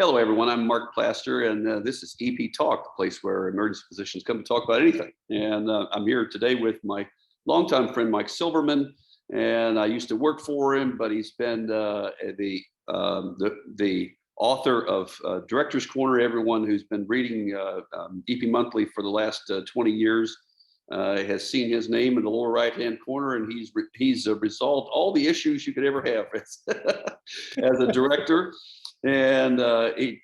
Hello, everyone. I'm Mark Plaster, and this is EP Talk, the place where emergency physicians come to talk about anything. And I'm here today with my longtime friend, Mike Silverman, and I used to work for him, but he's been the author of Director's Corner. Everyone who's been reading EP Monthly for the last 20 years has seen his name in the lower right-hand corner, and he's resolved all the issues you could ever have as a director. And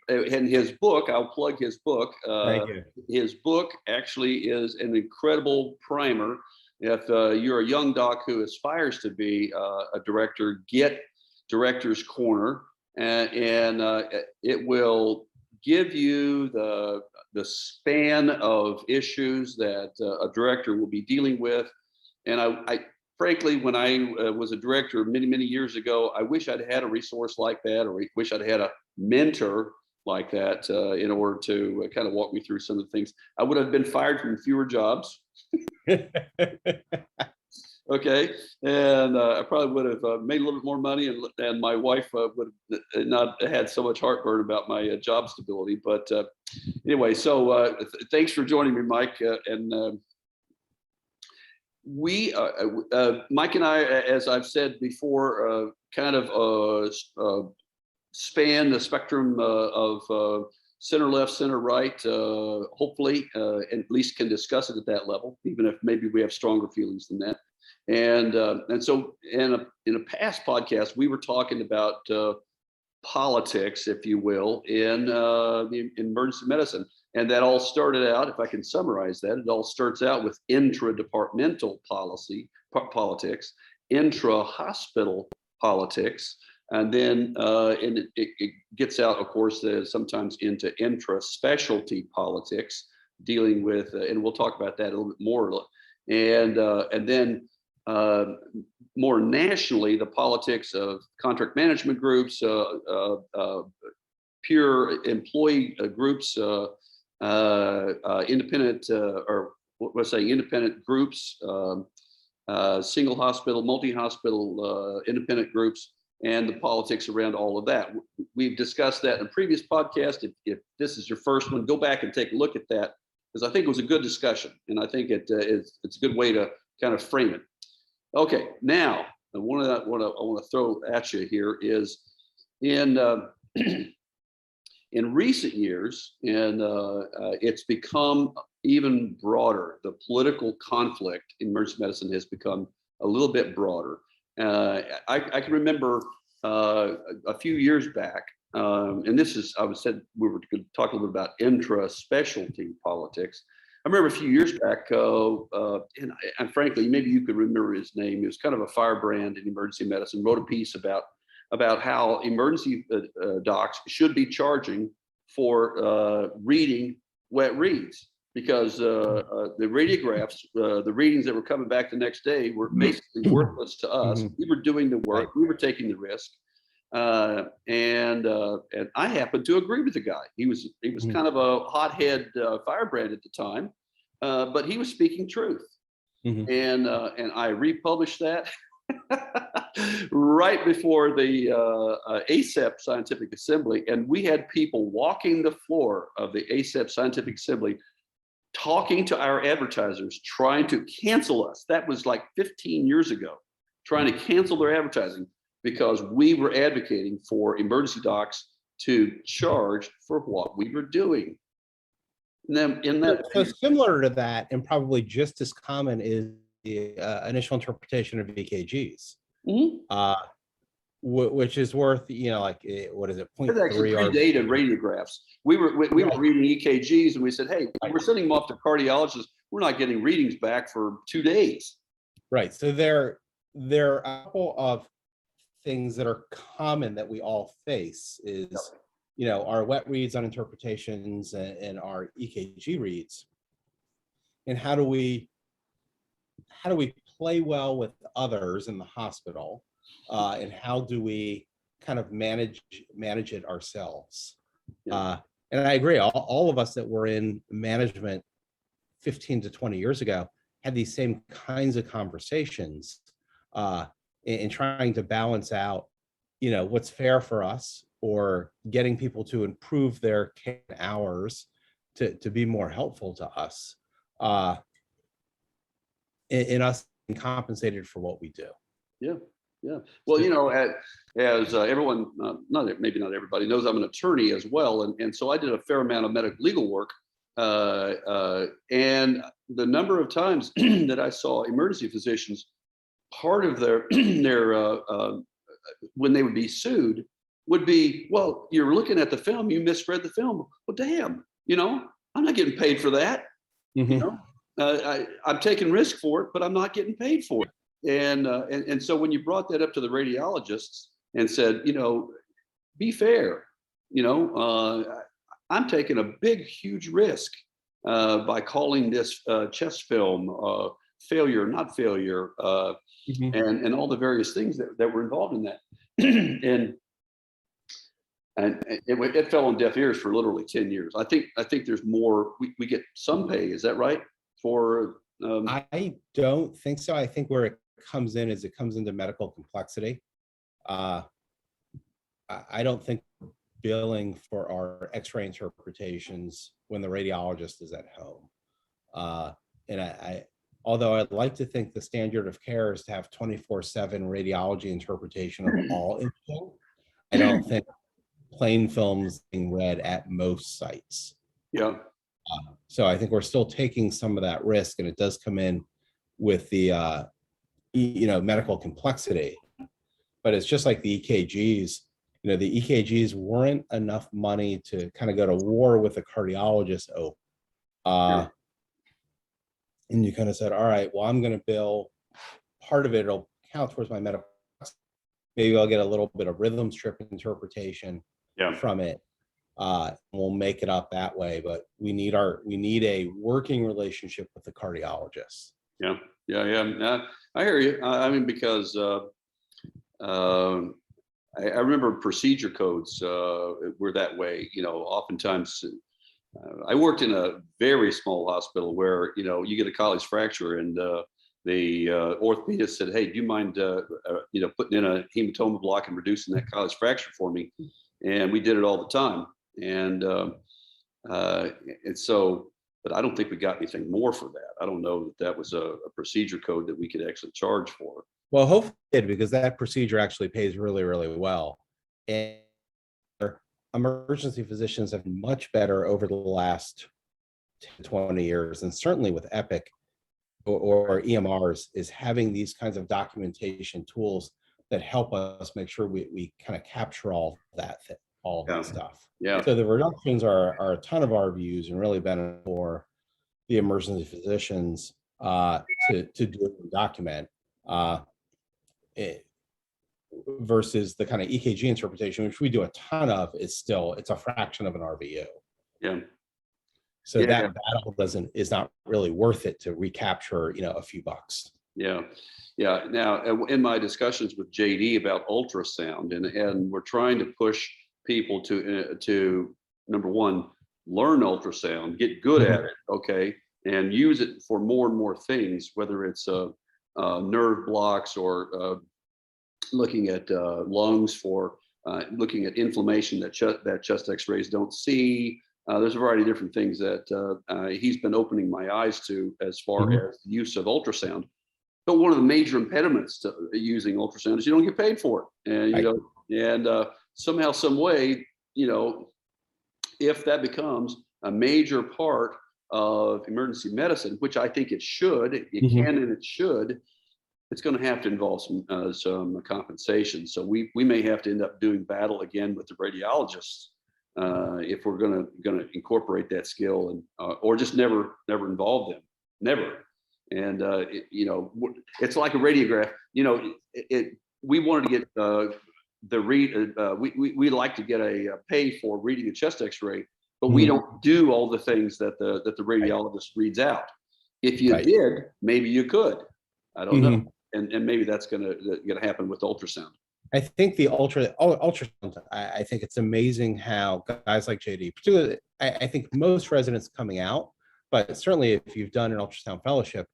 his book, I'll plug his book. Thank you. His book actually is an incredible primer. If you're a young doc who aspires to be a director, get Director's Corner, and it will give you the span of issues that a director will be dealing with. And I frankly, when I was a director many years ago, I wish I'd had a resource like that, or wish I'd had a mentor like that in order to kind of walk me through some of the things. I would have been fired from fewer jobs. Okay, and I probably would have made a little bit more money, and my wife would have not had so much heartburn about my job stability. But anyway, so thanks for joining me, Mike. We, Mike and I, as I've said before, kind of span the spectrum of center left, center right. Hopefully, at least can discuss it at that level, even if maybe we have stronger feelings than that. And so in a past podcast, we were talking about politics, if you will, in emergency medicine. And that all started out, if I can summarize that, it all starts out with intra-departmental politics, intra-hospital politics, and then it gets out, of course, sometimes into intra-specialty politics, dealing with, and we'll talk about that a little bit more, and then more nationally, the politics of contract management groups, pure employee groups, independent independent groups, single hospital, multi-hospital, independent groups, and the politics around all of that. We've discussed that in a previous podcast. If this is your first one, go back and take a look at that, because I think it was a good discussion, and I think it's a good way to kind of frame it. Okay, now what I want to throw at you here is in recent years, and it's become even broader. The political conflict in emergency medicine has become a little bit broader. I can remember a few years back, and this is, I said we were going to talk a little bit about intra-specialty politics. I remember a few years back, and frankly, maybe you could remember his name. He was kind of a firebrand in emergency medicine, wrote a piece about how emergency docs should be charging for reading wet reads, because the radiographs, the readings that were coming back the next day were basically worthless to us. We were doing the work, we were taking the risk, and I happened to agree with the guy. He was kind of a hothead firebrand at the time, but he was speaking truth, and I republished that. Right before the ACEP Scientific Assembly, and we had people walking the floor of the ACEP Scientific Assembly talking to our advertisers, trying to cancel us. That was like 15 years ago, trying to cancel their advertising because we were advocating for emergency docs to charge for what we were doing. So similar to that, and probably just as common, is the initial interpretation of EKGs, which is worth, like, what is it, 0.3 data radiographs. We were reading EKGs, and we said, hey, we're sending them off to cardiologists. We're not getting readings back for 2 days. Right. So there are a couple of things that are common that we all face is, our wet reads on interpretations and our EKG reads, and how do we play well with others in the hospital, and how do we kind of manage it ourselves? And I agree, all of us that were in management 15 to 20 years ago had these same kinds of conversations in trying to balance out, what's fair for us, or getting people to improve their hours to be more helpful to us, in us being compensated for what we do. Yeah. Yeah. Well, as everyone, maybe not everybody knows, I'm an attorney as well. And so I did a fair amount of medical legal work. And the number of times that I saw emergency physicians, part of their, when they would be sued would be, well, you're looking at the film, you misread the film. Well, damn, I'm not getting paid for that. Mhm. I'm taking risk for it, but I'm not getting paid for it. And so when you brought that up to the radiologists and said, be fair, I'm taking a big, huge risk by calling this chest film failure, not failure, Mhm. and all the various things that were involved in that. and it fell on deaf ears for literally 10 years. I think there's more. We get some pay. Is that right? For I don't think so. I think where it comes in is it comes into medical complexity. I don't think billing for our X-ray interpretations when the radiologist is at home. And although I'd like to think the standard of care is to have 24/7 radiology interpretation of all imaging, I don't think plain films being read at most sites. yeah. So I think we're still taking some of that risk, and it does come in with the medical complexity. But it's just like the EKGs. The EKGs weren't enough money to kind of go to war with the cardiologist. And you kind of said, all right, well, I'm going to bill part of it. It'll count towards my medical. Maybe I'll get a little bit of rhythm strip interpretation from it. We'll make it up that way, but we need a working relationship with the cardiologist. Yeah. I hear you. I mean, because I remember procedure codes were that way. Oftentimes I worked in a very small hospital where you get a college fracture, and the orthopedist said, "Hey, do you mind putting in a hematoma block and reducing that college fracture for me?" And we did it all the time. And so, but I don't think we got anything more for that. I don't know that was a procedure code that we could actually charge for. Well, hopefully it did, because that procedure actually pays really, really well. And emergency physicians have been much better over the last 10, 20 years, and certainly with Epic or EMRs, is having these kinds of documentation tools that help us make sure we kind of capture all that stuff. Yeah. So the reductions are a ton of our views, and really benefit for the emergency physicians to do and document. Versus the kind of EKG interpretation, which we do a ton of, it's a fraction of an RVU. Yeah. So that battle is not really worth it to recapture, a few bucks. Yeah. Now, in my discussions with JD about ultrasound, and we're trying to push people to number one, learn ultrasound, get good at it, okay, and use it for more and more things, whether it's nerve blocks or looking at lungs for looking at inflammation that chest X-rays don't see. There's a variety of different things that he's been opening my eyes to as far as the use of ultrasound. But one of the major impediments to using ultrasound is you don't get paid for it, and somehow, some way, if that becomes a major part of emergency medicine, which I think it should, it can and it should, it's going to have to involve some compensation. So we may have to end up doing battle again with the radiologists if we're going to incorporate that skill, and or just never involve them, never. And it's like a radiograph. We wanted to get the read. We like to get a pay for reading a chest X-ray, but we don't do all the things that the radiologist reads out. If you did, maybe you could. I don't know. And maybe that's gonna happen with ultrasound. I think the ultrasound, I think it's amazing how guys like JD, particularly, I think most residents coming out, but certainly if you've done an ultrasound fellowship,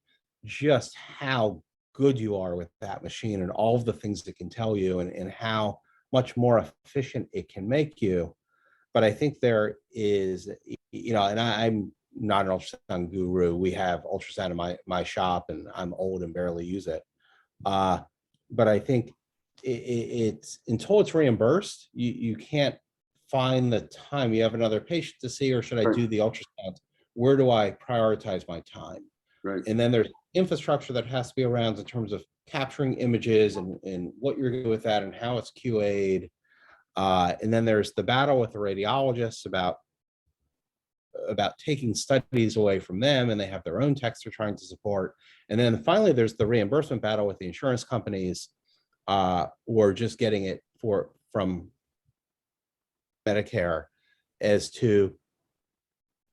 just how good you are with that machine and all of the things it can tell you, and how much more efficient it can make you. But I think there is, and I'm not an ultrasound guru. We have ultrasound in my shop, and I'm old and barely use it. But I think it's until it's reimbursed, you can't find the time. You have another patient to see, or should I do the ultrasound? Where do I prioritize my time? Right. And then there's infrastructure that has to be around in terms of capturing images and what you're doing with that and how it's QA'd. And then there's the battle with the radiologists about taking studies away from them, and they have their own techs they're trying to support. And then finally, there's the reimbursement battle with the insurance companies, or just getting it from Medicare as to,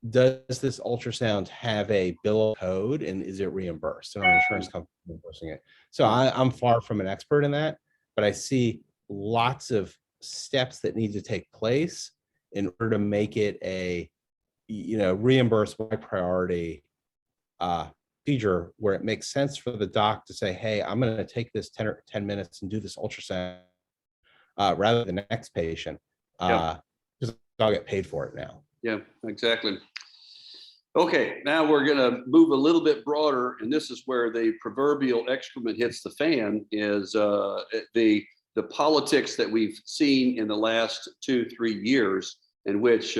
does this ultrasound have a bill of code and is it reimbursed, and our insurance company reimbursing it? So I'm far from an expert in that, but I see lots of steps that need to take place in order to make it a reimbursed by priority procedure, where it makes sense for the doc to say, hey, I'm going to take this 10 minutes and do this ultrasound rather than the next patient, because I'll get paid for it now. Yeah, exactly. Okay, now we're going to move a little bit broader, and this is where the proverbial excrement hits the fan, is the politics that we've seen in the last 2-3 years, in which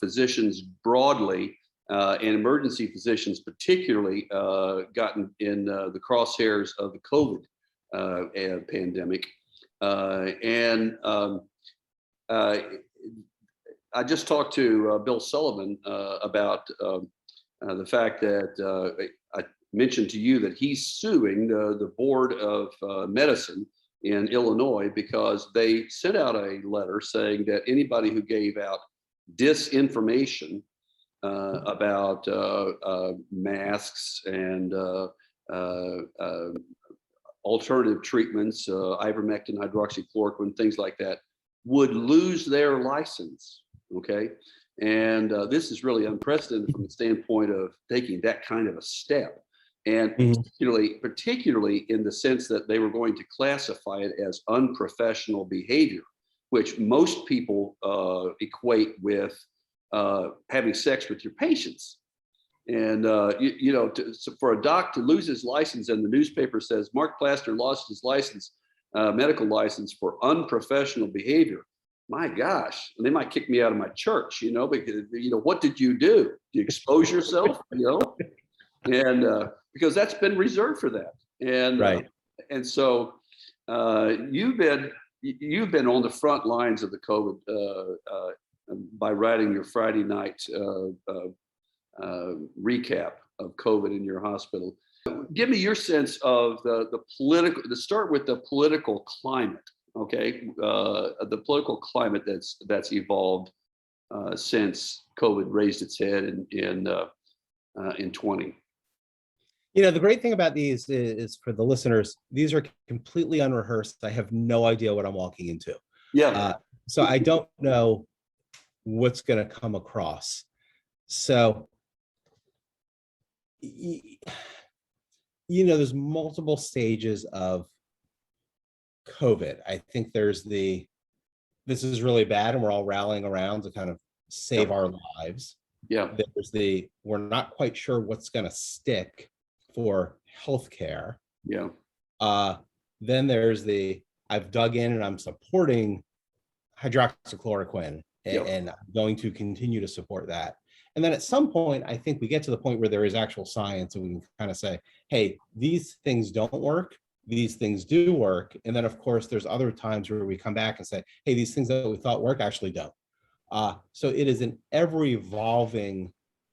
physicians broadly and emergency physicians particularly gotten in the crosshairs of the COVID pandemic. I just talked to Bill Sullivan about the fact that I mentioned to you that he's suing the Board of Medicine in Illinois because they sent out a letter saying that anybody who gave out disinformation about masks and alternative treatments, ivermectin, hydroxychloroquine, things like that, would lose their license. Okay. And this is really unprecedented from the standpoint of taking that kind of a step. And particularly in the sense that they were going to classify it as unprofessional behavior, which most people equate with having sex with your patients. And, so for a doc to lose his license and the newspaper says Mark Plaster lost his license, medical license for unprofessional behavior, my gosh, and they might kick me out of my church, because, what did you do? You expose yourself, and because that's been reserved for that. And, right. And so you've been on the front lines of the COVID by writing your Friday night recap of COVID in your hospital. Give me your sense of the political, to start with the political climate, okay? The political climate that's evolved since COVID raised its head in 20. The great thing about these is for the listeners, these are completely unrehearsed. I have no idea what I'm walking into. Yeah. So I don't know what's going to come across. So, there's multiple stages of COVID. I think there's this is really bad and we're all rallying around to kind of save our lives. Yeah. There's we're not quite sure what's going to stick for healthcare. Yeah. Then there's I've dug in and I'm supporting hydroxychloroquine and I'm going to continue to support that. And then at some point, I think we get to the point where there is actual science and we can kind of say, hey, these things don't work. These things do work. And then, of course, there's other times where we come back and say, hey, these things that we thought work actually don't. So it is an ever-evolving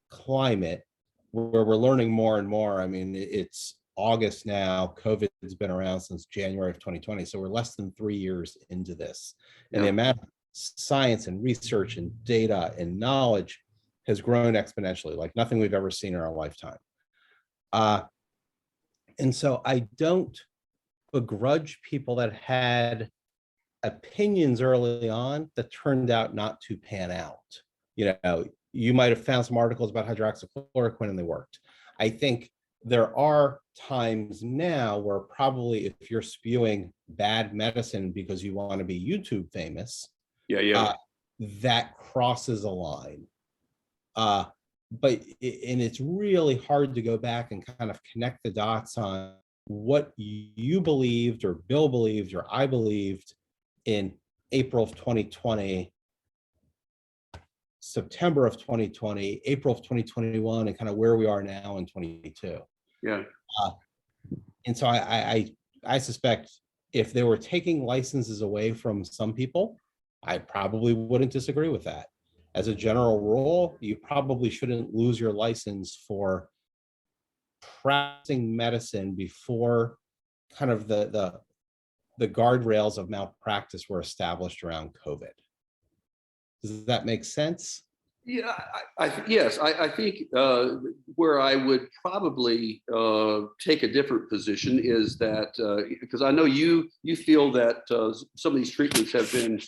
climate where we're learning more and more. I mean, it's August now. COVID's been around since January of 2020. So we're less than 3 years into this. And the amount of science and research and data and knowledge has grown exponentially, like nothing we've ever seen in our lifetime. And so I don't begrudge people that had opinions early on that turned out not to pan out. You might have found some articles about hydroxychloroquine and they worked. I think there are times now where probably if you're spewing bad medicine because you want to be YouTube famous, Yeah. that crosses a line. And it's really hard to go back and kind of connect the dots on what you believed or Bill believed or I believed in April of 2020, September of 2020, April of 2021, and kind of where we are now in 22. Yeah. And so I suspect if they were taking licenses away from some people, I probably wouldn't disagree with that. As a general rule, you probably shouldn't lose your license for practicing medicine before kind of the guardrails of malpractice were established around COVID. Does that make sense? Yeah, yes, I think where I would probably take a different position is that because I know you feel that some of these treatments have been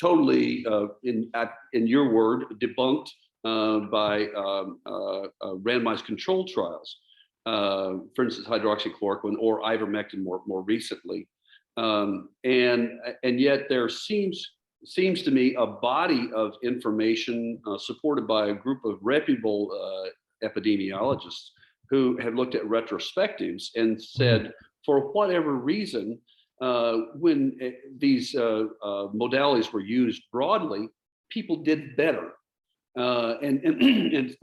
totally, in your word, debunked by randomized control trials. For instance, hydroxychloroquine or ivermectin more recently, and yet there seems to me a body of information supported by a group of reputable epidemiologists who have looked at retrospectives and said, for whatever reason, when these modalities were used broadly, people did better. And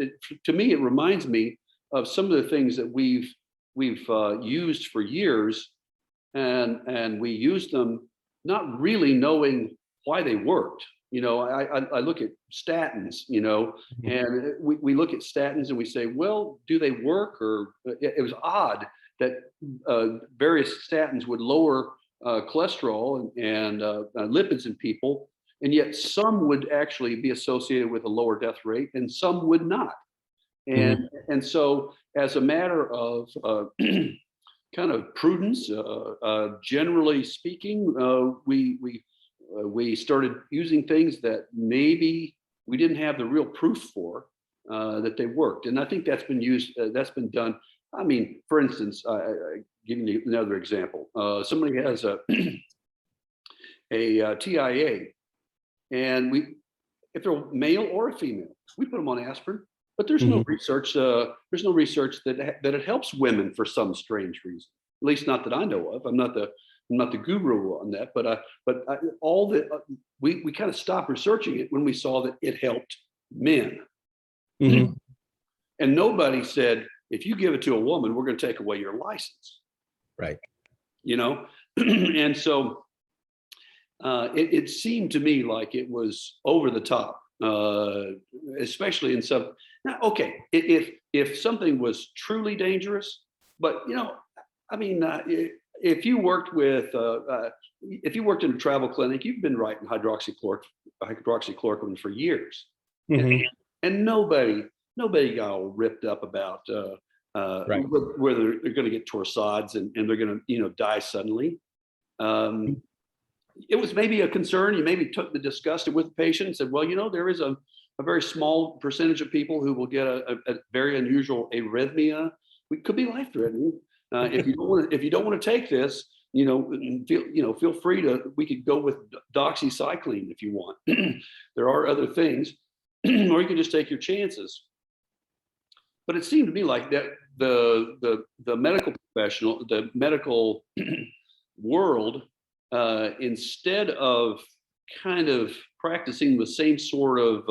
to me, it reminds me of some of the things that we've used for years, and we use them not really knowing why they worked. I look at statins, and we look at statins and we say, well, do they work? Or it was odd that various statins would lower cholesterol and lipids in people, and yet some would actually be associated with a lower death rate and some would not. And so as a matter of kind of prudence, generally speaking, we started using things that maybe we didn't have the real proof for that they worked. And I think that's been used, that's been done. I mean, for instance, giving you another example, somebody has a TIA, and if they're male or a female, we put them on aspirin. But there's no research. There's no research that it helps women for some strange reason. At least not that I know of. I'm not the guru on that. But we kind of stopped researching it when we saw that it helped men. And nobody said, if you give it to a woman, we're going to take away your license. Right. And so it seemed to me like it was over the top, especially in some. Now, okay, if something was truly dangerous, but I mean, if you worked with, if you worked in a travel clinic, you've been writing hydroxychloroquine for years, and nobody got all ripped up about whether they're going to get torsades and they're going to die suddenly. It was maybe a concern. You maybe discussed it with the patient and said, well, there is a very small percentage of people who will get a very unusual arrhythmia. It could be life-threatening. If you don't want to take this, feel free to. We could go with doxycycline if you want. There are other things, or you can just take your chances. But it seemed to me like that the medical professional, the medical world, instead of kind of practicing the same sort of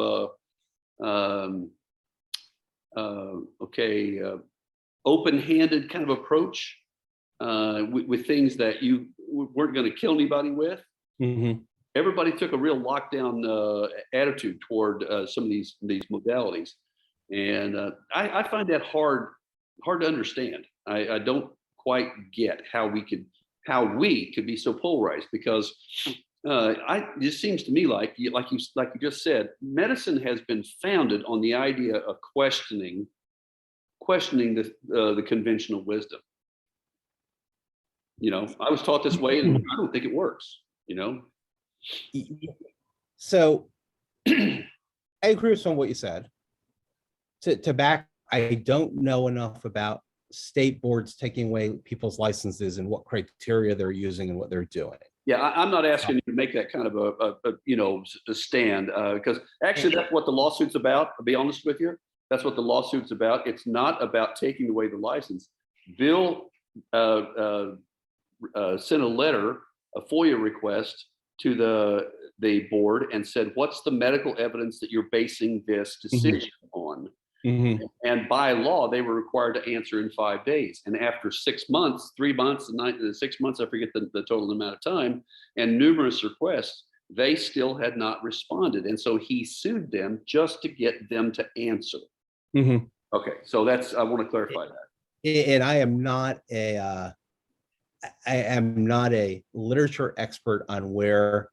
open-handed kind of approach with things that you weren't going to kill anybody with. Everybody took a real lockdown attitude toward some of these modalities, and I find that hard to understand. I don't quite get how we could be so polarized, because it just seems to me like you just said, medicine has been founded on the idea of questioning the conventional wisdom. I was taught this way, and I don't think it works. So I agree with some of what you said. To back, I don't know enough about state boards taking away people's licenses and what criteria they're using and what they're doing. Yeah, I'm not asking you to make that kind of a stand, because actually that's what the lawsuit's about. I'll be honest with you. That's what the lawsuit's about. It's not about taking away the license. Bill sent a letter, a FOIA request to the board and said, what's the medical evidence that you're basing this decision on? And by law, they were required to answer in 5 days. And after 6 months, 3 months, 6 months, I forget the total amount of time, and numerous requests, they still had not responded. And so he sued them just to get them to answer. Okay, so I want to clarify that. And I am not a literature expert on where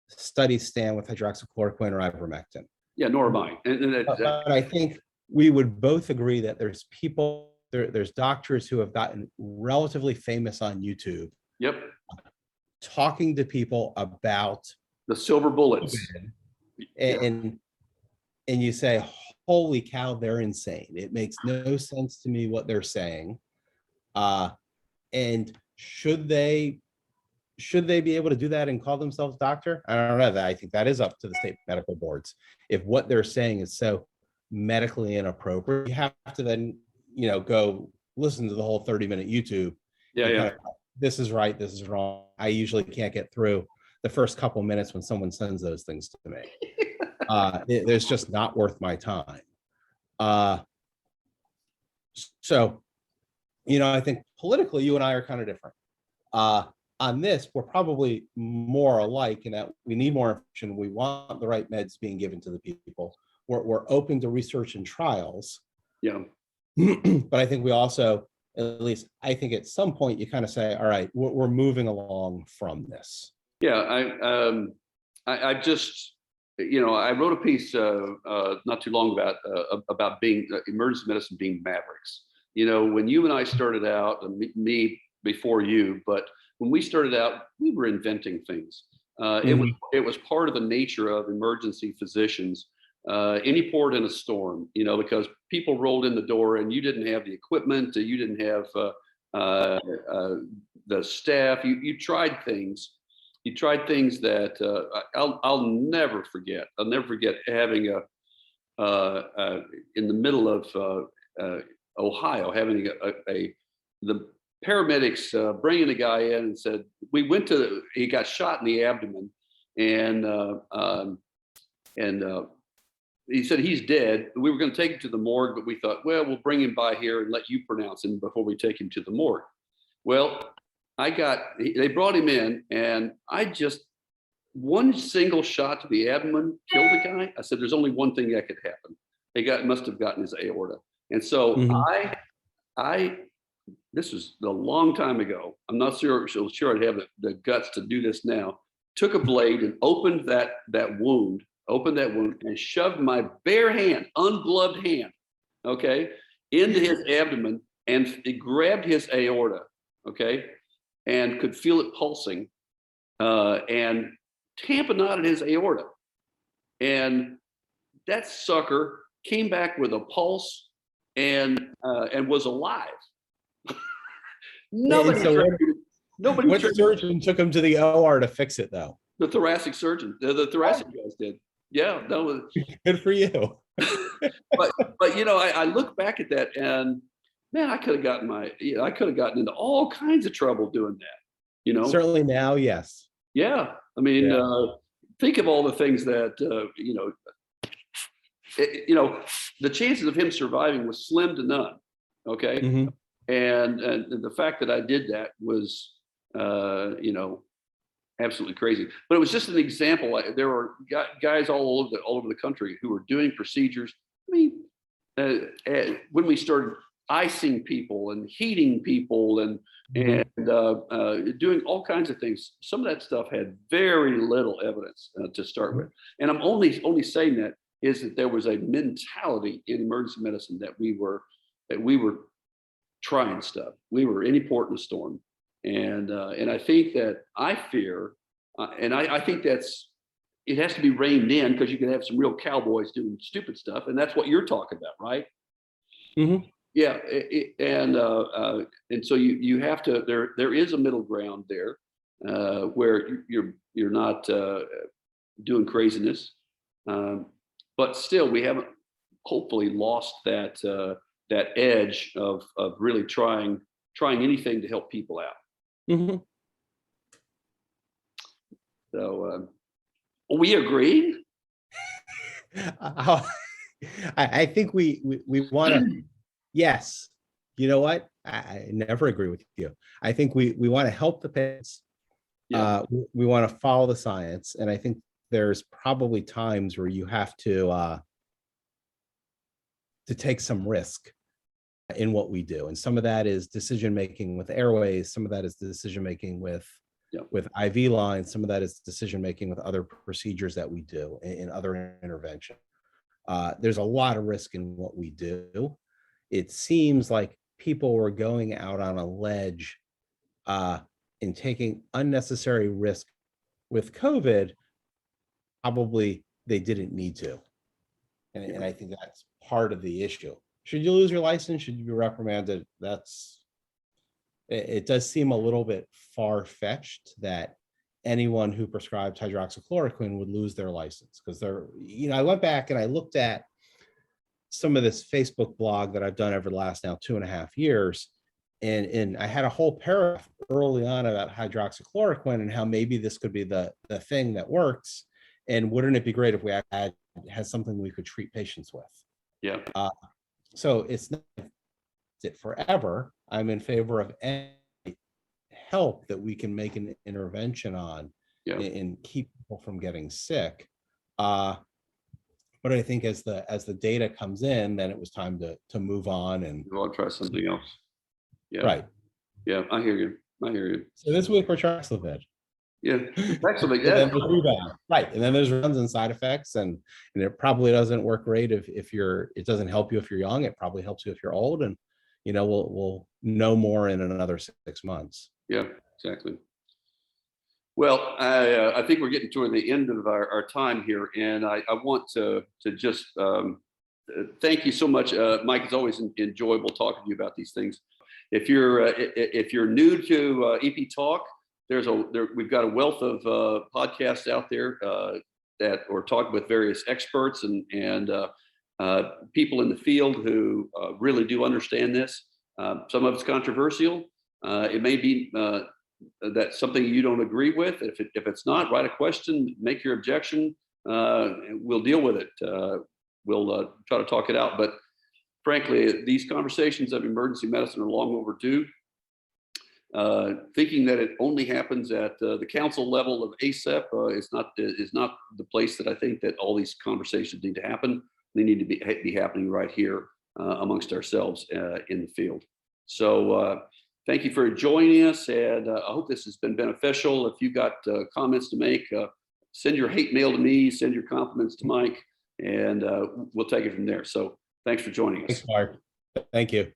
studies stand with hydroxychloroquine or ivermectin. Yeah, nor am I. But I think we would both agree that there's people, there's doctors who have gotten relatively famous on YouTube. Yep. Talking to people about the silver bullets. And you say, holy cow, they're insane. It makes no sense to me what they're saying. And should they be able to do that and call themselves doctor? I don't know. That I think that is up to the state medical boards. If what they're saying is so medically inappropriate, you have to then, go listen to the whole 30-minute YouTube. Yeah. This is right, this is wrong. I usually can't get through the first couple minutes when someone sends those things to me. It's just not worth my time. So, I think politically, you and I are kind of different. On this, we're probably more alike in that we need more information. We want the right meds being given to the people. We're open to research and trials. Yeah. But I think we also, at least I think at some point, you kind of say, all right, we're moving along from this. Yeah, I just, I wrote a piece not too long about being emergency medicine being mavericks. When you and I started out, and me before you, but when we started out, we were inventing things. It was part of the nature of emergency physicians. Any port in a storm, because people rolled in the door and you didn't have the equipment, you didn't have the staff. You tried things. You tried things that I'll never forget. I'll never forget having in the middle of Ohio, having the paramedics bringing a guy in and said, he got shot in the abdomen, and he said he's dead. We were going to take him to the morgue, but we thought, well, we'll bring him by here and let you pronounce him before we take him to the morgue. Well, they brought him in, and one single shot to the abdomen killed the guy. I said, there's only one thing that could happen. Must have gotten his aorta. And so this was a long time ago. I'm not sure I'd have the guts to do this now. Took a blade and opened that wound and shoved my bare hand, ungloved hand, okay, into his abdomen, and it grabbed his aorta, okay, and could feel it pulsing, and tamponaded his aorta. And that sucker came back with a pulse and was alive. Nobody. What surgeon took him to the OR to fix it, though? The thoracic surgeon. The thoracic guys did. Yeah, no. Good for you. but I look back at that, and man, I could have gotten into all kinds of trouble doing that. Certainly now, yes. Yeah, I mean, think of all the things that the chances of him surviving was slim to none. Okay, and the fact that I did that was, absolutely crazy. But it was just an example. There were guys all over the country who were doing procedures. I mean, when we started icing people and heating people and doing all kinds of things, some of that stuff had very little evidence to start with. And I'm only saying that is that there was a mentality in emergency medicine that we were trying stuff. We were any port in a storm. And I think that I fear, and I think it has to be reined in, because you can have some real cowboys doing stupid stuff, and that's what you're talking about, right? Yeah, and so you have to, there is a middle ground there, where you're not doing craziness, but still we haven't hopefully lost that edge of really trying anything to help people out. Mhm. So we agree. Uh, I think we want to. Yes, you know what? I never agree with you. I think we want to help the patients. Yeah, We want to follow the science, and I think there's probably times where you have to take some risk in what we do, and some of that is decision making with airways. Some of that is decision making yeah, with IV lines. Some of that is decision making with other procedures that we do in other intervention. There's a lot of risk in what we do. It seems like people were going out on a ledge uh, and taking unnecessary risk with COVID. Probably they didn't need to. And I think that's part of the issue. Should you lose your license? Should you be reprimanded? It does seem a little bit far-fetched that anyone who prescribed hydroxychloroquine would lose their license, because I went back and I looked at some of this Facebook blog that I've done over the last now 2.5 years. And I had a whole paragraph early on about hydroxychloroquine and how maybe this could be the thing that works. And wouldn't it be great if we had something we could treat patients with? yeah, So it's not it forever. I'm in favor of any help that we can make an intervention on yeah. and keep people from getting sick. But I think as the data comes in, then it was time to move on. And You want to try something else? Yeah, right. yeah. I hear you. I hear you. So this week we're Paxlovid. Yeah, excellent. And Yeah, then there's rebound. Right. And then there's runs and side effects. And it probably doesn't work great if it doesn't help you if you're young. It probably helps you if you're old. And we'll know more in another 6 months. yeah, exactly. Well, I think we're getting toward the end of our time here, and I want to just thank you so much, Mike. It's always enjoyable talking to you about these things. If you're new to EP Talk, we've got a wealth of podcasts out there that are talking with various experts and people in the field who really do understand this. Some of it's controversial. It may be that's something you don't agree with. If it's not, write a question, make your objection. We'll deal with it. We'll try to talk it out. But frankly, these conversations of emergency medicine are long overdue. Thinking that it only happens at the council level of ACEP is not the place that I think that all these conversations need to happen. They need to be happening right here amongst ourselves in the field. So thank you for joining us, and I hope this has been beneficial. If you've got comments to make, send your hate mail to me, send your compliments to Mike, and we'll take it from there. So thanks for joining us. Thanks, Mark. Thank you.